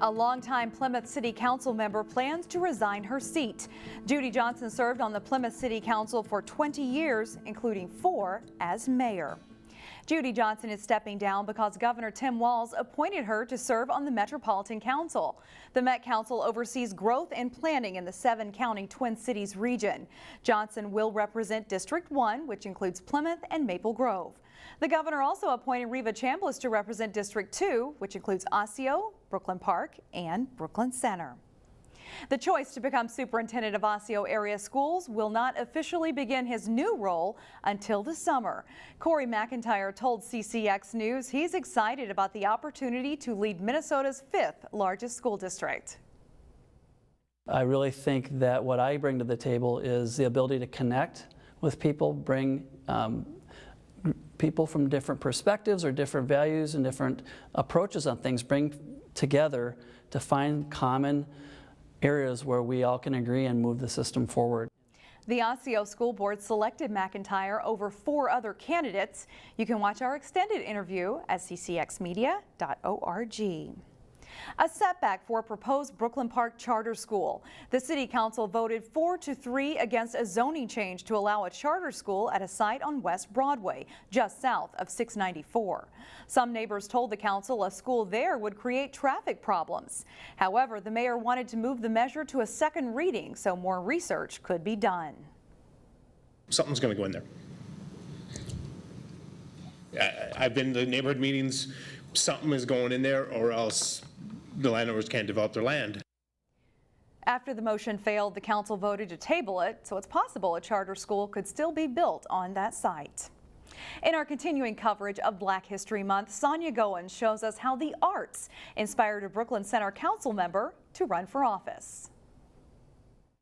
A longtime Plymouth City Council member plans to resign her seat. Judy Johnson served on the Plymouth City Council for 20 years, including 4 as mayor. Judy Johnson is stepping down because Governor Tim Walz appointed her to serve on the Metropolitan Council. The Met Council oversees growth and planning in the 7-county Twin Cities region. Johnson will represent District 1, which includes Plymouth and Maple Grove. The governor also appointed Reva Chambliss to represent District 2, which includes Osseo, Brooklyn Park, and Brooklyn Center. The choice to become superintendent of Osseo area schools will not officially begin his new role until the summer. Corey McIntyre told CCX News he's excited about the opportunity to lead Minnesota's 5th largest school district. I really think that what I bring to the table is the ability to connect with people, bring people from different perspectives or different values and different approaches on things, bring together to find common areas where we all can agree and move the system forward. The Osseo School Board selected McIntyre over 4 other candidates. You can watch our extended interview at ccxmedia.org. A setback for a proposed Brooklyn Park charter school. The City Council voted 4-3 against a zoning change to allow a charter school at a site on West Broadway, just south of 694. Some neighbors told the council a school there would create traffic problems. However, the mayor wanted to move the measure to a second reading so more research could be done. Something's going to go in there. I've been to neighborhood meetings. Something is going in there, or else the landowners can't develop their land. After the motion failed, the council voted to table it, so it's possible a charter school could still be built on that site. In our continuing coverage of Black History Month, Sonia Goins shows us how the arts inspired a Brooklyn Center council member to run for office.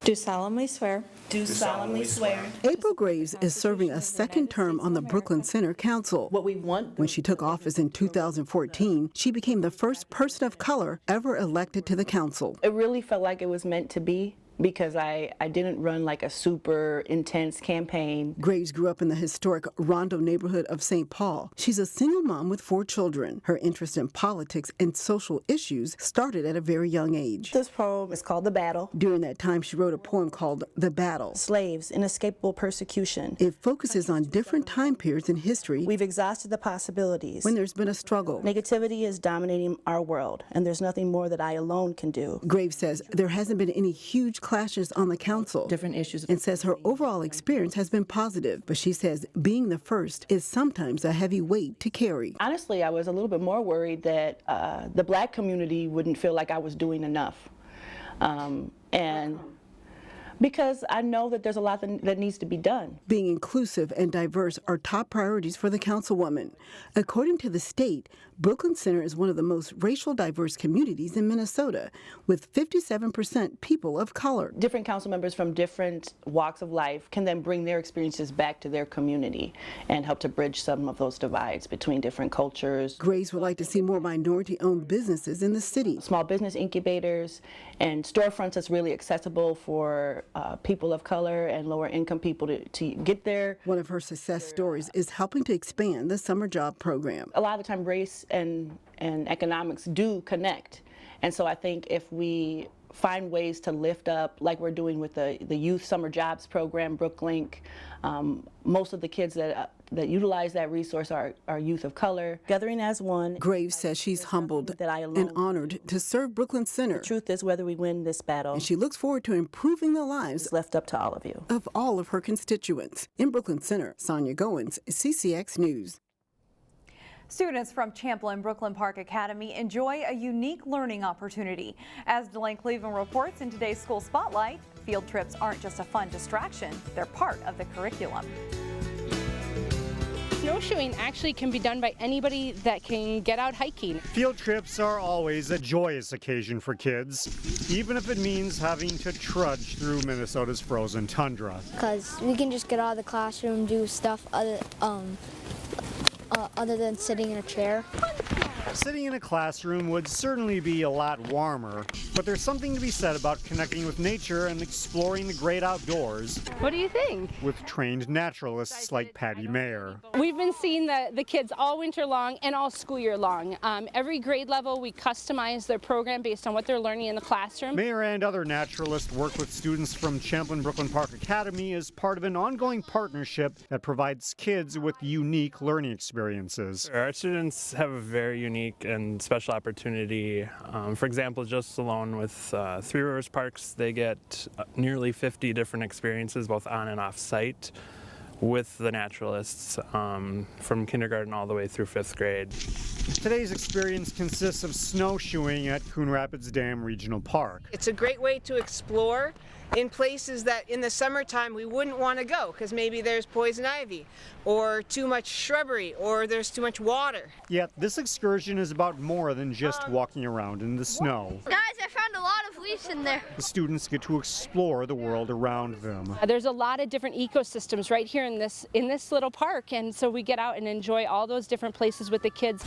Do solemnly swear. Do solemnly swear. April Graves is serving a second term on the Brooklyn Center Council. What we want. When she took office in 2014, she became the first person of color ever elected to the council. It really felt like it was meant to be, because I didn't run like a super intense campaign. Graves grew up in the historic Rondo neighborhood of St. Paul. She's a single mom with 4 children. Her interest in politics and social issues started at a very young age. This poem is called The Battle. During that time, she wrote a poem called The Battle. Slaves, inescapable persecution. It focuses on different time periods in history. We've exhausted the possibilities. When there's been a struggle. Negativity is dominating our world, and there's nothing more that I alone can do. Graves says there hasn't been any huge clashes on the council, Different issues, and says her overall experience has been positive, but she says being the first is sometimes a heavy weight to carry. Honestly, I was a little bit more worried that the Black community wouldn't feel like I was doing enough. And because I know that there's a lot that needs to be done. Being inclusive and diverse are top priorities for the councilwoman. According to the state, Brooklyn Center is one of the most racial diverse communities in Minnesota, with 57% people of color. Different council members from different walks of life can then bring their experiences back to their community and help to bridge some of those divides between different cultures. Graves would like to see more minority-owned businesses in the city. Small business incubators and storefronts that's really accessible for people of color and lower income people to get there. One of her success stories is helping to expand the summer job program. A lot of the time race and economics do connect, and so I think if we find ways to lift up, like we're doing with the youth summer jobs program, Brooklink, most of the kids that utilize that resource are youth of color. Gathering as one. Graves says she's humbled and honored to serve Brooklyn Center. The truth is, whether we win this battle, and she looks forward to improving the lives left up to all of you. Of all of her constituents. In Brooklyn Center, Sonia Goins, CCX News. Students from Champlin Brooklyn Park Academy enjoy a unique learning opportunity. As Delane Cleveland reports in today's School Spotlight, field trips aren't just a fun distraction, they're part of the curriculum. Snowshoeing actually can be done by anybody that can get out hiking. Field trips are always a joyous occasion for kids, even if it means having to trudge through Minnesota's frozen tundra. Because we can just get out of the classroom, do stuff other than sitting in a chair. Sitting in a classroom would certainly be a lot warmer, but there's something to be said about connecting with nature and exploring the great outdoors What do you think? with trained naturalists like Patty Mayer. We've been seeing the kids all winter long and all school year long. Every grade level, we customize their program based on what they're learning in the classroom. Mayer and other naturalists work with students from Champlin-Brooklyn Park Academy as part of an ongoing partnership that provides kids with unique learning experiences. Our students have a very unique and special opportunity. For example, just alone with Three Rivers Parks, they get nearly 50 different experiences both on and off site with the naturalists from kindergarten all the way through 5th grade. Today's experience consists of snowshoeing at Coon Rapids Dam Regional Park. It's a great way to explore in places that in the summertime we wouldn't want to go because maybe there's poison ivy or too much shrubbery or there's too much water. Yet this excursion is about more than just walking around in the snow. Guys, I found a lot of leaves in there. The students get to explore the world around them. There's a lot of different ecosystems right here in this little park, and so we get out and enjoy all those different places with the kids.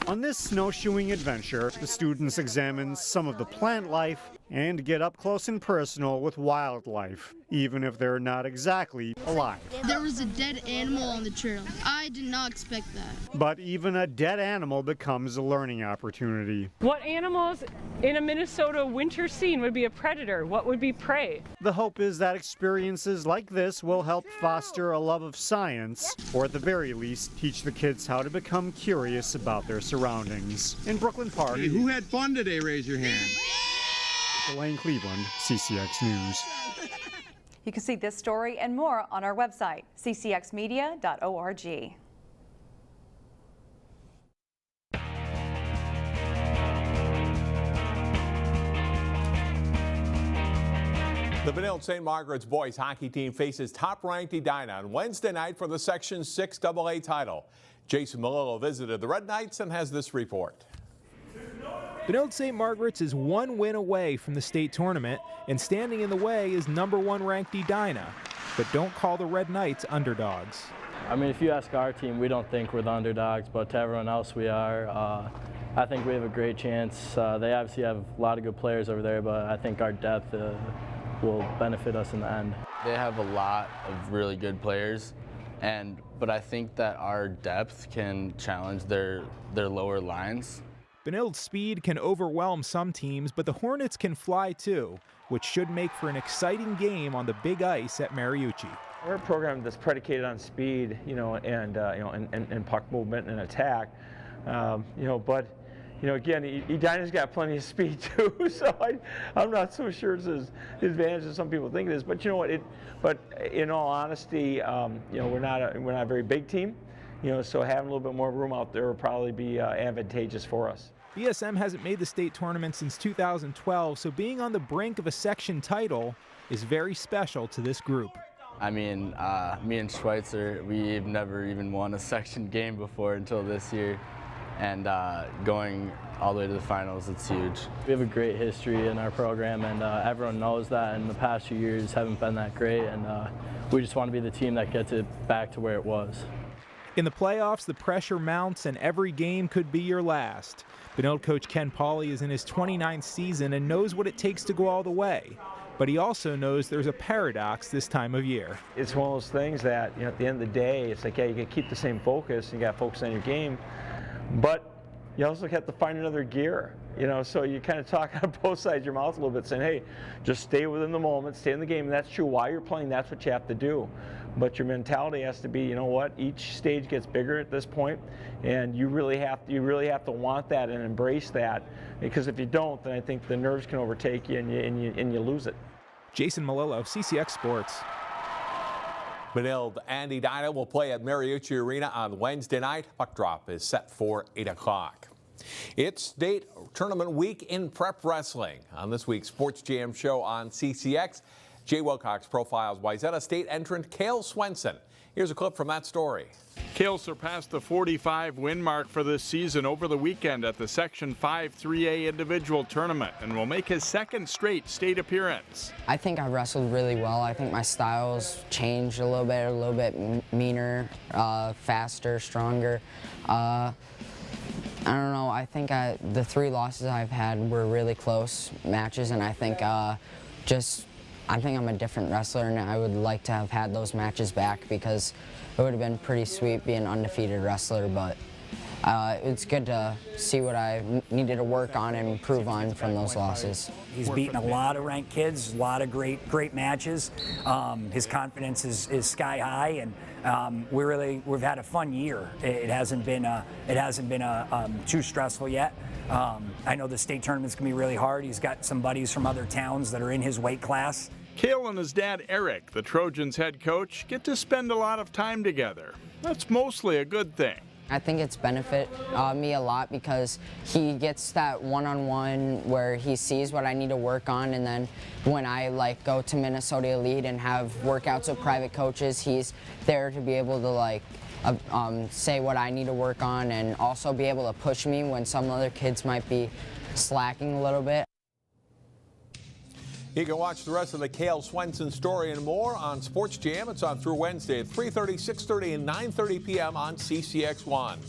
On this snowshoeing adventure, the students examine some of the plant life and get up close and personal with wildlife, even if they're not exactly alive. There was a dead animal on the trail. I did not expect that. But even a dead animal becomes a learning opportunity. What animals in a Minnesota winter scene would be a predator? What would be prey? The hope is that experiences like this will help foster a love of science, or at the very least, teach the kids how to become curious about their surroundings. In Brooklyn Park, Hey, who had fun today? Raise your hand. Elaine Cleveland, CCX News. You can see this story and more on our website, ccxmedia.org. The Benilde-St. Margaret's boys hockey team faces top-ranked Edina on Wednesday night for the Section 6 AA title. Jason Malillo visited the Red Knights and has this report. Benilde-St. Margaret's is one win away from the state tournament, and standing in the way is #1 ranked Edina. But don't call the Red Knights underdogs. I mean, if you ask our team, we don't think we're the underdogs, but to everyone else we are. I think we have a great chance. They obviously have a lot of good players over there, but I think our depth will benefit us in the end. They have a lot of really good players, but I think that our depth can challenge their lower lines. Benilde's speed can overwhelm some teams, but the Hornets can fly too, which should make for an exciting game on the big ice at Mariucci. We're a program that's predicated on speed, and puck movement and attack, but again, Edina's got plenty of speed too, so I'm not so sure it's as advantage as some people think it is. But you know what? But in all honesty, we're not a very big team, so having a little bit more room out there will probably be advantageous for us. BSM hasn't made the state tournament since 2012, so being on the brink of a section title is very special to this group. I mean, me and Schweitzer, we've never even won a section game before until this year. And going all the way to the finals, it's huge. We have a great history in our program, and everyone knows that, and the past few years haven't been that great, and we just want to be the team that gets it back to where it was. In the playoffs, the pressure mounts, and every game could be your last. Benilde coach Ken Pauley is in his 29th season and knows what it takes to go all the way. But he also knows there's a paradox this time of year. It's one of those things that, at the end of the day, it's like, yeah, you can keep the same focus, you got to focus on your game, but you also have to find another gear, so you kind of talk out of both sides of your mouth a little bit, saying, hey, just stay within the moment, stay in the game, and that's true. While you're playing, that's what you have to do. But your mentality has to be, you know what, each stage gets bigger at this point, and you really have to want that and embrace that, because if you don't, then I think the nerves can overtake you and you lose it. Jason Malillo, CCX Sports. Benilde and Edina will play at Mariucci Arena on Wednesday night. Puck drop is set for 8 o'clock. It's state tournament week in prep wrestling. On this week's Sports Jam show on CCX, Jay Wilcox profiles Wayzata State entrant Cael Swensen. Here's a clip from that story. Cael surpassed the 45-win mark for this season over the weekend at the Section 5 3A individual tournament and will make his second straight state appearance. I think I wrestled really well. I think my styles changed a little bit meaner, faster, stronger. I I don't know. I think the 3 losses I've had were really close matches, and I think I think I'm a different wrestler, and I would like to have had those matches back because it would have been pretty sweet being an undefeated wrestler. But it's good to see what I needed to work on and improve on from those losses. He's beaten a lot of ranked kids, a lot of great matches. His confidence is sky high, and we've had a fun year. It hasn't been too stressful yet. I know the state tournament's gonna be really hard. He's got some buddies from other towns that are in his weight class. Cael and his dad Eric, the Trojans head coach, get to spend a lot of time together. That's mostly a good thing. I think it's benefit me a lot because he gets that one-on-one where he sees what I need to work on, and then when I go to Minnesota Elite and have workouts with private coaches, he's there to be able to say what I need to work on and also be able to push me when some other kids might be slacking a little bit. You can watch the rest of the Cael Swensen story and more on Sports Jam. It's on through Wednesday at 3:30, 6:30, and 9:30 p.m. on CCX1.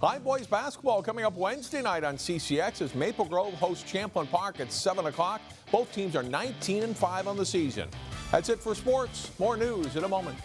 High boys basketball coming up Wednesday night on CCX as Maple Grove hosts Champlin Park at 7 o'clock. Both teams are 19-5 on the season. That's it for sports. More news in a moment.